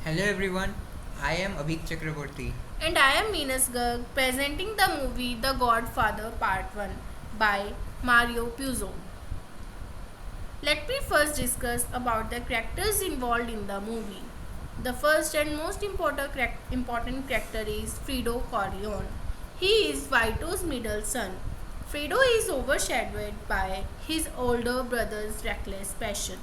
Hello everyone, I am Abhik Chakraborty. And I am Venus Garg presenting the movie The Godfather Part 1 by Mario Puzo. Let me first discuss about the characters involved in the movie. The first and most important character is Fredo Corleone. He is Vito's middle son. Fredo is overshadowed by his older brother's reckless passion.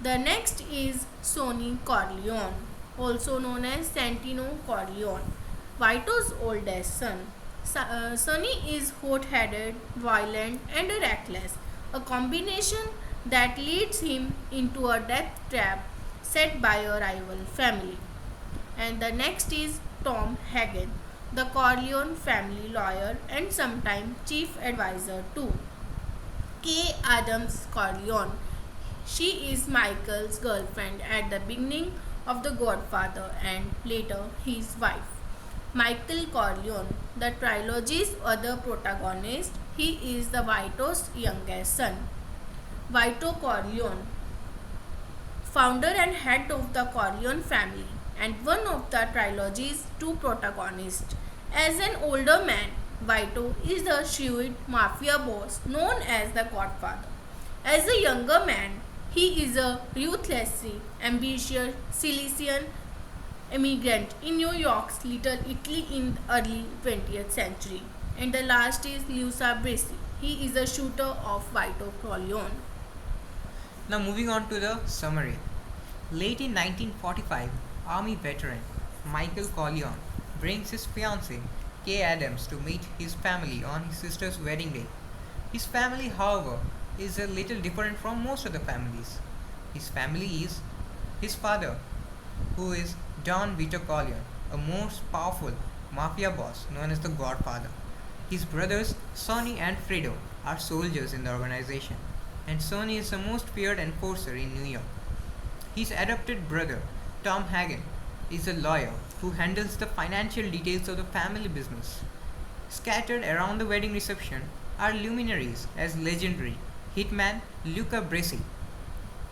The next is Sonny Corleone, also known as Santino Corleone, Vito's oldest son. Sonny is hot-headed, violent, and reckless, a combination that leads him into a death trap set by a rival family. And the next is Tom Hagen, the Corleone family lawyer and sometime chief advisor too. Kay Adams Corleone. She is Michael's girlfriend at the beginning of The Godfather and later his wife. Michael Corleone, the trilogy's other protagonist, he is the Vito's youngest son. Vito Corleone, founder and head of the Corleone family, and one of the trilogy's two protagonists. As an older man, Vito is the shrewd mafia boss known as the Godfather. As a younger man, he is a ruthlessly ambitious Cilician immigrant in New York's Little Italy in the early 20th century. And the last is Luisa Brisi. He is a shooter of Vito Corleone. Now moving on to the summary. Late in 1945, Army veteran Michael Corleone brings his fiancée Kay Adams to meet his family on his sister's wedding day. His family, however, is a little different from most of the families. His family is his father, who is Don Vito Corleone, a most powerful mafia boss known as the Godfather. His brothers Sonny and Fredo are soldiers in the organization, and Sonny is the most feared enforcer in New York. His adopted brother, Tom Hagen, is a lawyer who handles the financial details of the family business. Scattered around the wedding reception are luminaries as legendary hitman Luca Brasi,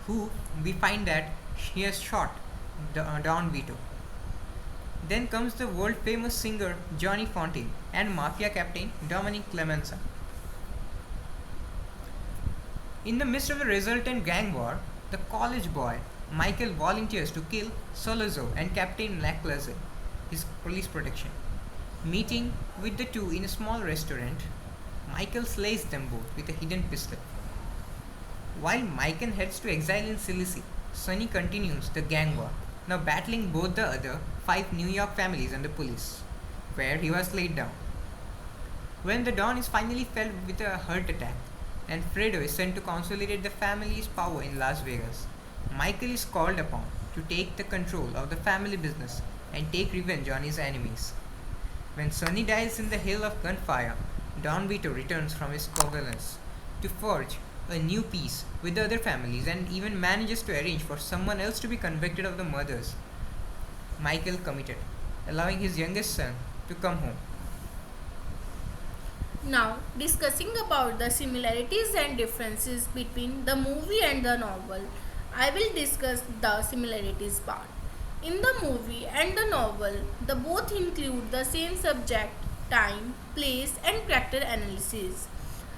who we find that he has shot Don Vito. Then comes the world famous singer Johnny Fontaine and mafia captain Dominic Clemenza. In the midst of the resultant gang war, the college boy Michael volunteers to kill Solozzo and Captain Laclaze, his police protection. Meeting with the two in a small restaurant, Michael slays them both with a hidden pistol. While Michael heads to exile in Sicily, Sonny continues the gang war, now battling both the other five New York families and the police, where he was laid down. When the Don is finally felled with a heart attack, and Fredo is sent to consolidate the family's power in Las Vegas, Michael is called upon to take the control of the family business and take revenge on his enemies. When Sonny dies in the hail of gunfire, Don Vito returns from his convalescence to forge a new peace with the other families and even manages to arrange for someone else to be convicted of the murders Michael committed, allowing his youngest son to come home. Now, discussing about the similarities and differences between the movie and the novel, I will discuss the similarities part. In the movie and the novel, the both include the same subject, time, place, and character analysis.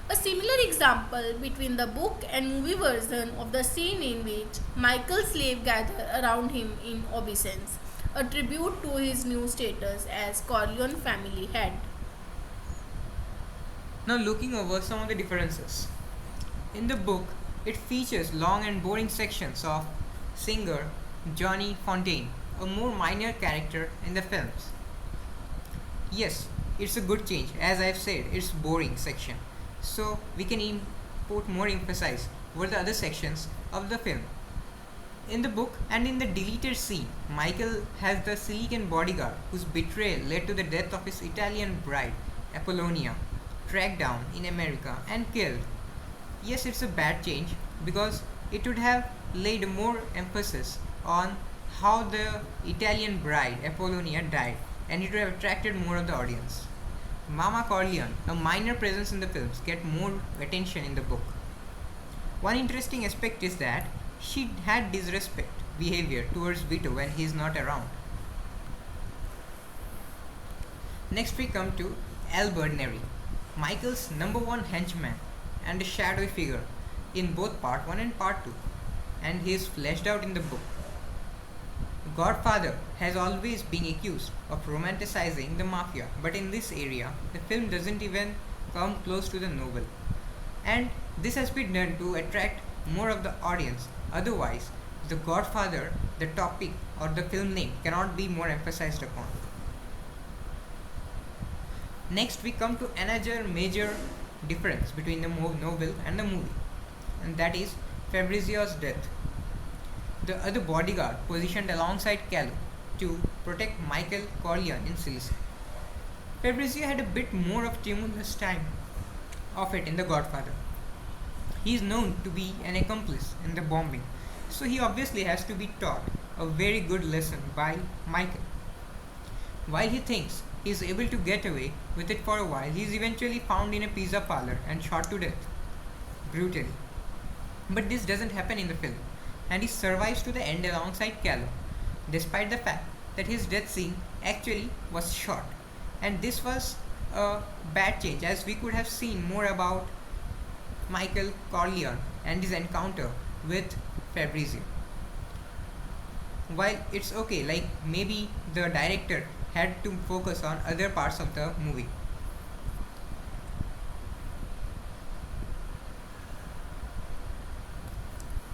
A similar example between the book and movie version of the scene in which Michael's slave gather around him in obeisance, a tribute to his new status as Corleone family head. Now, looking over some of the differences. In the book, it features long and boring sections of singer Johnny Fontaine, a more minor character in the films. Yes, it's a good change. As I've said, it's boring section. So we can put more emphasis over the other sections of the film. In the book and in the deleted scene, Michael has the Sicilian bodyguard whose betrayal led to the death of his Italian bride, Apollonia, tracked down in America and killed. Yes, it's a bad change because it would have laid more emphasis on how the Italian bride, Apollonia, died, and it would have attracted more of the audience. Mama Corleone, a minor presence in the films, get more attention in the book. One interesting aspect is that she had disrespect behavior towards Vito when he is not around. Next we come to Albert Neri, Michael's number one henchman and a shadowy figure in both part 1 and part 2, and he is fleshed out in the book. Godfather has always been accused of romanticizing the mafia, but in this area, the film doesn't even come close to the novel. And this has been done to attract more of the audience. Otherwise, The Godfather, the topic or the film name, cannot be more emphasized upon. Next, we come to another major difference between the novel and the movie, and that is Fabrizio's death. The other bodyguard positioned alongside Callo to protect Michael Corleone in Sicily. Fabrizio had a bit more of tumultuous time of it in The Godfather. He is known to be an accomplice in the bombing, so he obviously has to be taught a very good lesson by Michael. While he thinks he is able to get away with it for a while, he is eventually found in a pizza parlor and shot to death brutally. But this doesn't happen in the film, and he survives to the end alongside Callo, despite the fact that his death scene actually was short. And this was a bad change, as we could have seen more about Michael Corleone and his encounter with Fabrizio. While it's okay, like maybe the director had to focus on other parts of the movie.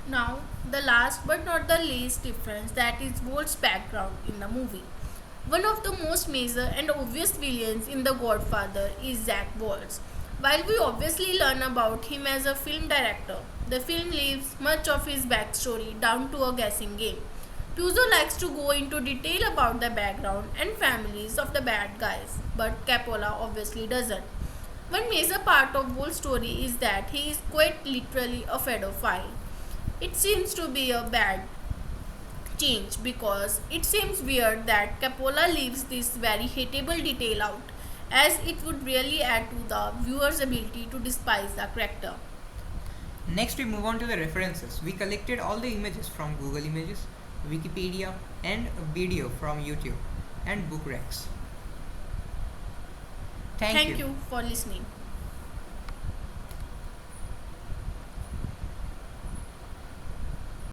Now, the last but not the least difference, that is Walt's background in the movie. One of the most major and obvious villains in The Godfather is Zach Waltz. While we obviously learn about him as a film director, the film leaves much of his backstory down to a guessing game. Puzo likes to go into detail about the background and families of the bad guys, but Coppola obviously doesn't. One major part of Wolf's story is that he is quite literally a pedophile. It seems to be a bad change because it seems weird that Coppola leaves this very hateable detail out, as it would really add to the viewer's ability to despise the character. Next, we move on to the references. We collected all the images from Google Images, Wikipedia, and a video from YouTube and BookRecs. Thank Thank you. you for listening.